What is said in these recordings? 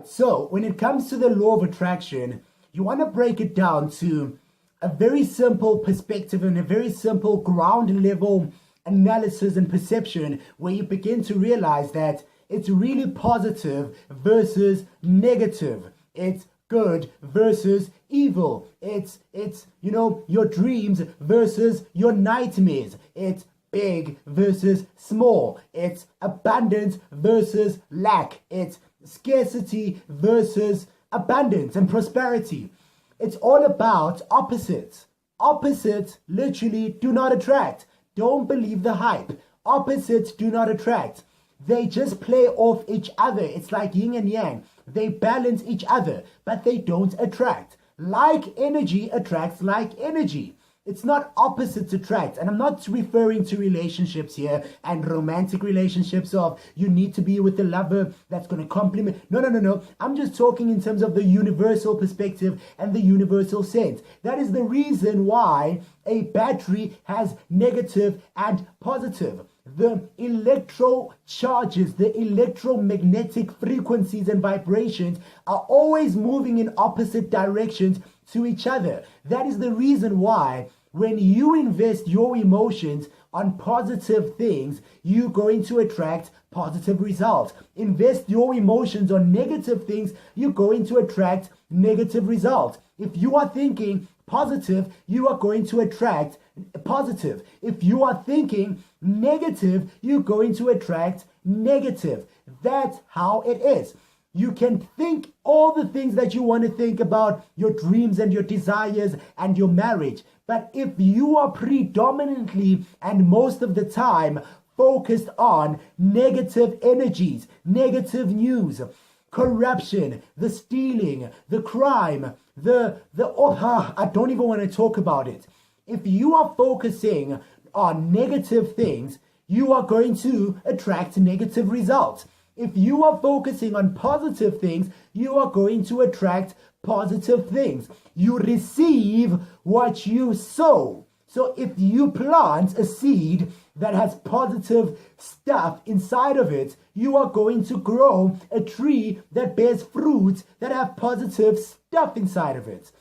So, when it comes to the law of attraction, you want to break it down to a very simple perspective and a very simple ground level analysis and perception where you begin to realize that it's really positive versus negative. It's good versus evil. It's your dreams versus your nightmares. It's big versus small. It's abundance versus lack. It's scarcity versus abundance and prosperity. It's all about opposites. Opposites literally do not attract. Don't believe the hype. Opposites do not attract. They just play off each other. It's like yin and yang. They balance each other, but they don't attract. Like energy attracts like energy. It's not opposites attract. And I'm not referring to relationships here and romantic relationships of you need to be with a lover that's going to complement. No. I'm just talking in terms of the universal perspective and the universal sense. That is the reason why a battery has negative and positive. The electro charges, the electromagnetic frequencies and vibrations are always moving in opposite directions to each other. That is the reason why when you invest your emotions on positive things, you're going to attract positive results. Invest your emotions on negative things, you're going to attract negative results. If you are thinking positive, you are going to attract positive. If you are thinking negative, you're going to attract negative. That's how it is. You can think all the things that you want to think about your dreams and your desires and your marriage. But if you are predominantly and most of the time focused on negative energies, negative news, corruption, the stealing, the crime, I don't even want to talk about it. If you are focusing on negative things, you are going to attract negative results. If you are focusing on positive things, you are going to attract positive things. You receive what you sow. So if you plant a seed that has positive stuff inside of it, you are going to grow a tree that bears fruits that have positive stuff inside of it.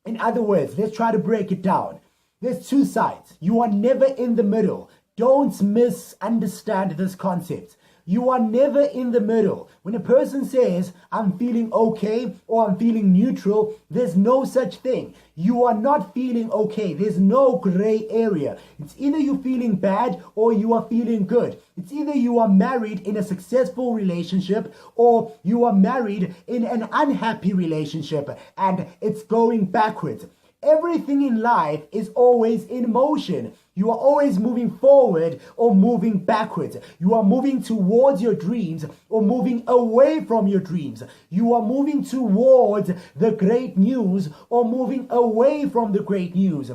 In other words, let's try to break it down. There's two sides. You are never in the middle. Don't misunderstand this concept. You are never in the middle. When a person says, I'm feeling okay or I'm feeling neutral, there's no such thing. You are not feeling okay. There's no gray area. It's either you're feeling bad or you are feeling good. It's either you are married in a successful relationship or you are married in an unhappy relationship and it's going backwards. Everything in life is always in motion. You are always moving forward or moving backwards. You are moving towards your dreams or moving away from your dreams. You are moving towards the great news or moving away from the great news.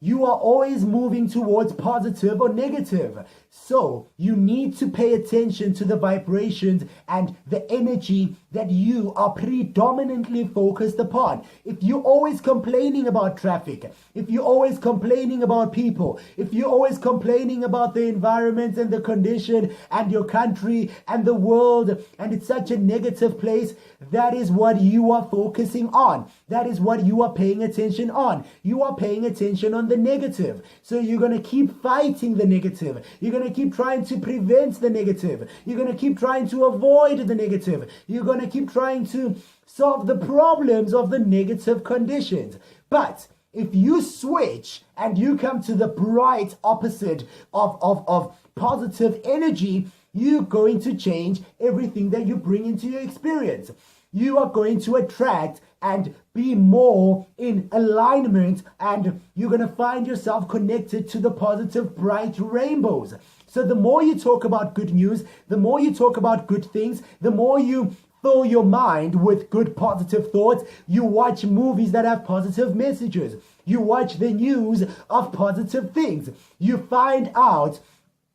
You are always moving towards positive or negative. So you need to pay attention to the vibrations and the energy that you are predominantly focused upon. If you're always complaining about traffic, if you're always complaining about people, if you're always complaining about the environment and the condition and your country and the world, and it's such a negative place, that is what you are focusing on. That is what you are paying attention on. You are paying attention on the negative. So you're going to keep fighting the negative. You're going to keep trying to prevent the negative. You're going to keep trying to avoid the negative. You're going to keep trying to solve the problems of the negative conditions. But if you switch and you come to the bright opposite of positive energy, you're going to change everything that you bring into your experience. You are going to attract and be more in alignment, and you're going to find yourself connected to the positive, bright rainbows. So the more you talk about good news, the more you talk about good things, the more you fill your mind with good positive thoughts. You watch movies that have positive messages. You watch the news of positive things. You find out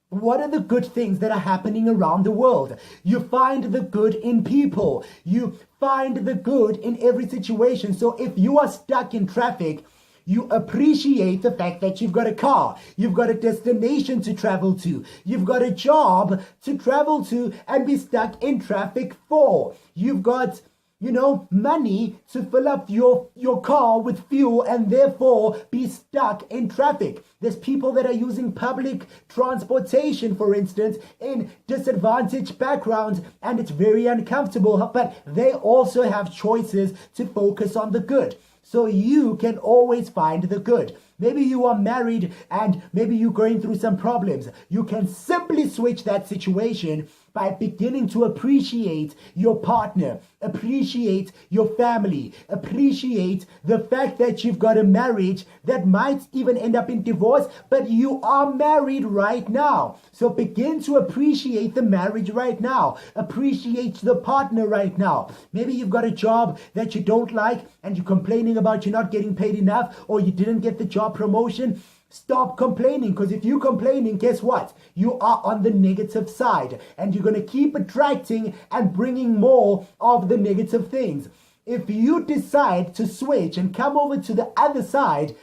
what are the good things that are happening around the world. You find the good in people. You find the good in every situation. So if you are stuck in traffic, You appreciate the fact that you've got a car, you've got a destination to travel to, you've got a job to travel to and be stuck in traffic for. You've got money to fill up your car with fuel and therefore be stuck in traffic. There's people that are using public transportation, for instance, in disadvantaged backgrounds, and it's very uncomfortable, but they also have choices to focus on the good. So you can always find the good. Maybe you are married and maybe you're going through some problems. You can simply switch that situation by beginning to appreciate your partner, appreciate your family, appreciate the fact that you've got a marriage that might even end up in divorce, but you are married right now. So begin to appreciate the marriage right now. Appreciate the partner right now. Maybe you've got a job that you don't like and you're complaining about you're not getting paid enough or you didn't get the job promotion. Stop complaining, because if you're complaining, guess what? You are on the negative side and you're going to keep attracting and bringing more of the negative things. If you decide to switch and come over to the other side,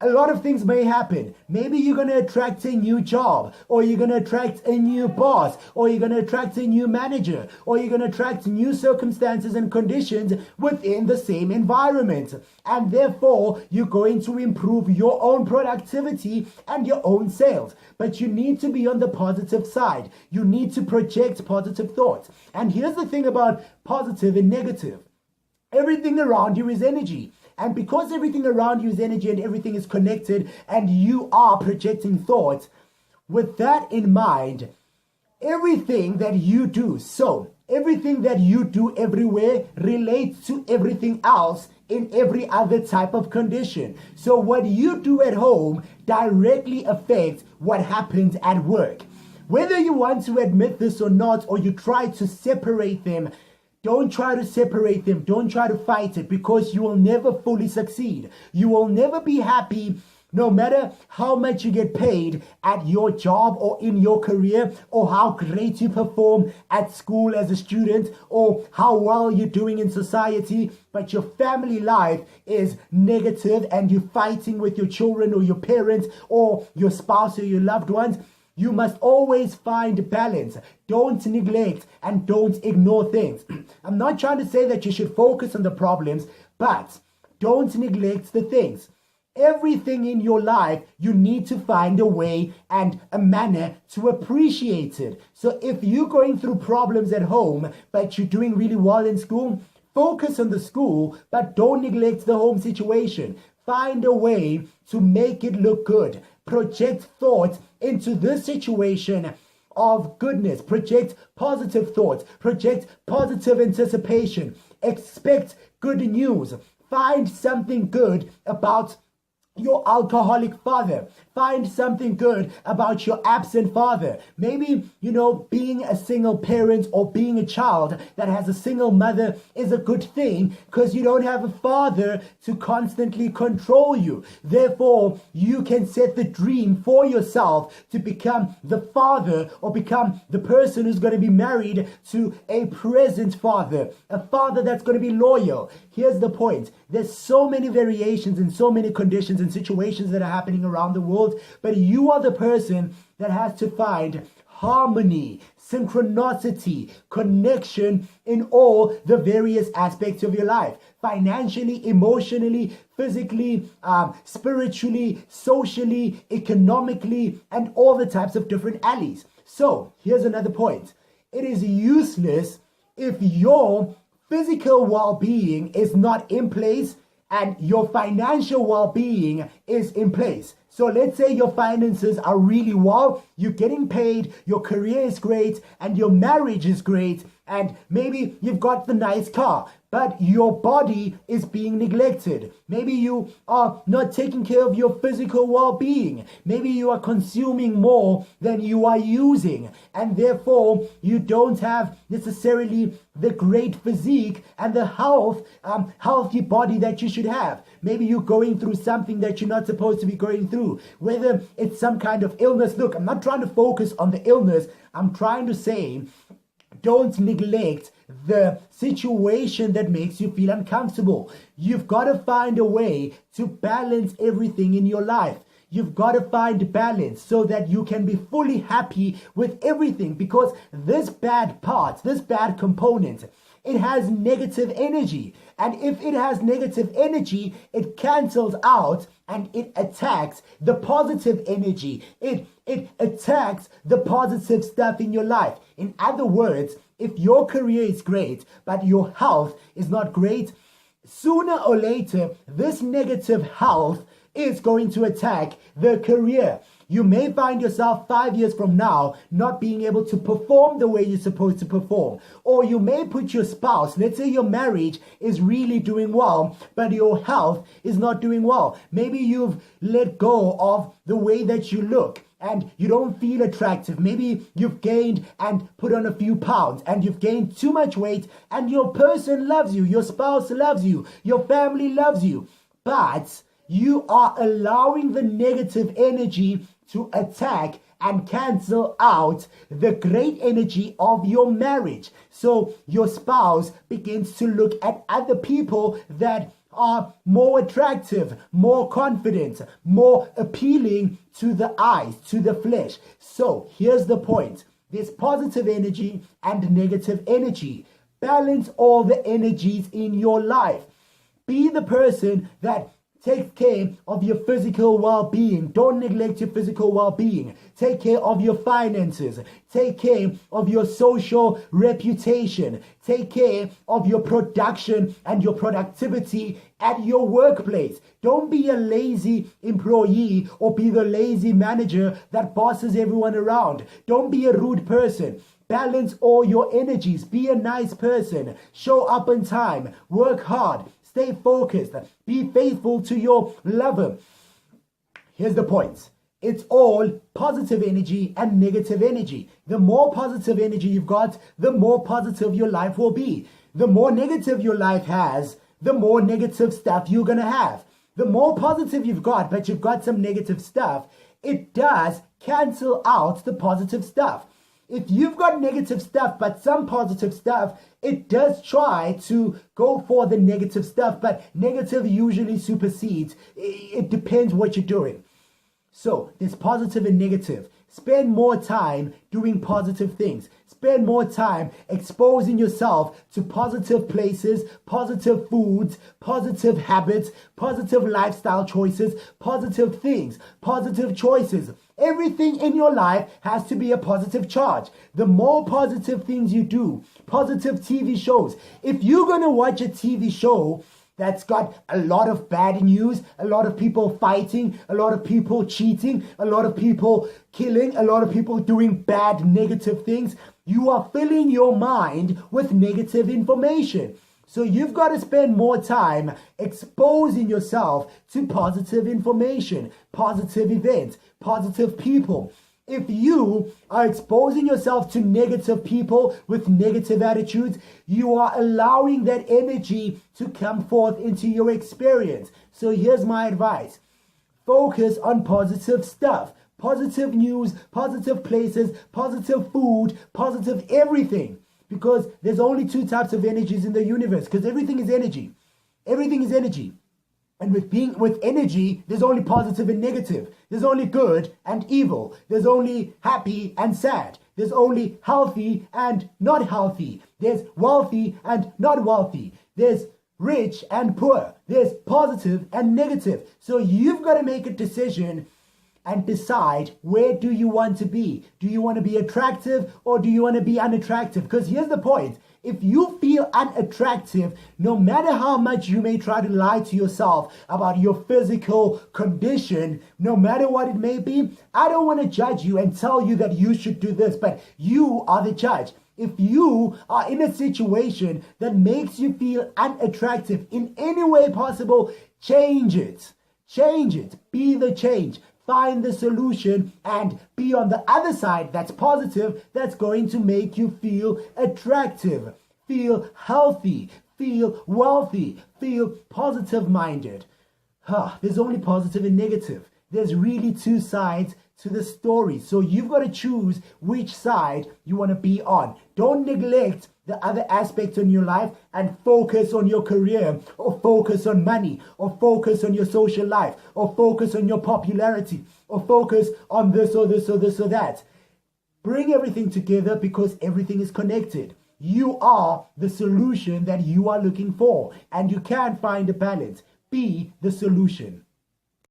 a lot of things may happen. Maybe you're going to attract a new job, or you're going to attract a new boss, or you're going to attract a new manager, or you're going to attract new circumstances and conditions within the same environment. And therefore, you're going to improve your own productivity and your own sales. But you need to be on the positive side. You need to project positive thoughts. And here's the thing about positive and negative. Everything around you is energy. And because everything around you is energy and everything is connected and you are projecting thoughts, with that in mind, everything that you do, so everything that you do everywhere relates to everything else in every other type of condition. So what you do at home directly affects what happens at work. Whether you want to admit this or not, or you try to separate them, don't try to separate them. Don't try to fight it, because you will never fully succeed. You will never be happy no matter how much you get paid at your job or in your career, or how great you perform at school as a student, or how well you're doing in society. But your family life is negative and you're fighting with your children or your parents or your spouse or your loved ones. You must always find balance. Don't neglect and don't ignore things. I'm not trying to say that you should focus on the problems, but don't neglect the things. Everything in your life, you need to find a way and a manner to appreciate it. So if you're going through problems at home, but you're doing really well in school, focus on the school, but don't neglect the home situation. Find a way to make it look good. Project thoughts into this situation of goodness. Project positive thoughts. Project positive anticipation. Expect good news. Find something good about your alcoholic father. Find something good about your absent father. Maybe, being a single parent or being a child that has a single mother is a good thing, because you don't have a father to constantly control you. Therefore, you can set the dream for yourself to become the father, or become the person who's going to be married to a present father, a father that's going to be loyal. Here's the point. There's so many variations and so many conditions and situations that are happening around the world, but you are the person that has to find harmony, synchronicity, connection in all the various aspects of your life. Financially, emotionally, physically, spiritually, socially, economically, and all the types of different alleys. So here's another point. It is useless if your physical well-being is not in place and your financial well-being is in place. So let's say your finances are really well, you're getting paid, your career is great, and your marriage is great, and maybe you've got the nice car, but your body is being neglected. Maybe you are not taking care of your physical well-being. Maybe you are consuming more than you are using, and therefore you don't have necessarily the great physique and the healthy body that you should have. Maybe you're going through something that you're not supposed to be going through, whether it's some kind of illness. Look, I'm not trying to focus on the illness. I'm trying to say, don't neglect the situation that makes you feel uncomfortable. You've got to find a way to balance everything in your life. You've got to find balance so that you can be fully happy with everything, because this bad part, this bad component, it has negative energy. And if it has negative energy, it cancels out and it attacks the positive energy. It attacks the positive stuff in your life. In other words, if your career is great, but your health is not great, sooner or later, this negative health is going to attack the career. You may find yourself 5 years from now not being able to perform the way you're supposed to perform. Or you may put your spouse, let's say your marriage is really doing well, but your health is not doing well. Maybe you've let go of the way that you look and you don't feel attractive. Maybe you've gained and put on a few pounds, and you've gained too much weight, and your person loves you, your spouse loves you, your family loves you. But you are allowing the negative energy to attack and cancel out the great energy of your marriage. So your spouse begins to look at other people that are more attractive, more confident, more appealing to the eyes, to the flesh. So here's the point. There's positive energy and negative energy. Balance all the energies in your life. Be the person that takes care of your physical well-being. Don't neglect your physical well-being. Take care of your finances. Take care of your social reputation. Take care of your production and your productivity at your workplace. Don't be a lazy employee or be the lazy manager that bosses everyone around. Don't be a rude person. Balance all your energies. Be a nice person. Show up on time. Work hard. Stay focused. Be faithful to your lover. Here's the point. It's all positive energy and negative energy. The more positive energy you've got, the more positive your life will be. The more negative your life has, the more negative stuff you're going to have. The more positive you've got, but you've got some negative stuff, it does cancel out the positive stuff. If you've got negative stuff but some positive stuff, it does try to go for the negative stuff, but negative usually supersedes. It depends what you're doing. So there's positive and negative. Spend more time doing positive things. Spend more time exposing yourself to positive places, positive foods, positive habits, positive lifestyle choices, positive things, positive choices. Everything in your life has to be a positive charge. The more positive things you do, positive TV shows. If you're going to watch a TV show that's got a lot of bad news, a lot of people fighting, a lot of people cheating, a lot of people killing, a lot of people doing bad, negative things, you are filling your mind with negative information. So you've got to spend more time exposing yourself to positive information, positive events, positive people. If you are exposing yourself to negative people with negative attitudes, you are allowing that energy to come forth into your experience. So here's my advice. Focus on positive stuff, positive news, positive places, positive food, positive everything. Because there's only two types of energies in the universe, because everything is energy. Everything is energy. And with energy, there's only positive and negative. There's only good and evil. There's only happy and sad. There's only healthy and not healthy. There's wealthy and not wealthy. There's rich and poor. There's positive and negative. So you've got to make a decision and decide, where do you want to be? Do you want to be attractive or do you want to be unattractive? Because here's the point. If you feel unattractive, no matter how much you may try to lie to yourself about your physical condition, no matter what it may be, I don't want to judge you and tell you that you should do this, but you are the judge. If you are in a situation that makes you feel unattractive in any way possible, change it. Change it. Be the change. Find the solution and be on the other side that's positive, that's going to make you feel attractive, feel healthy, feel wealthy, feel positive-minded. There's only positive and negative. There's really two sides to the story. So you've got to choose which side you want to be on. Don't neglect the other aspects in your life and focus on your career, or focus on money, or focus on your social life, or focus on your popularity, or focus on this or this or this or that. Bring everything together because everything is connected. You are the solution that you are looking for, and you can find a balance. Be the solution.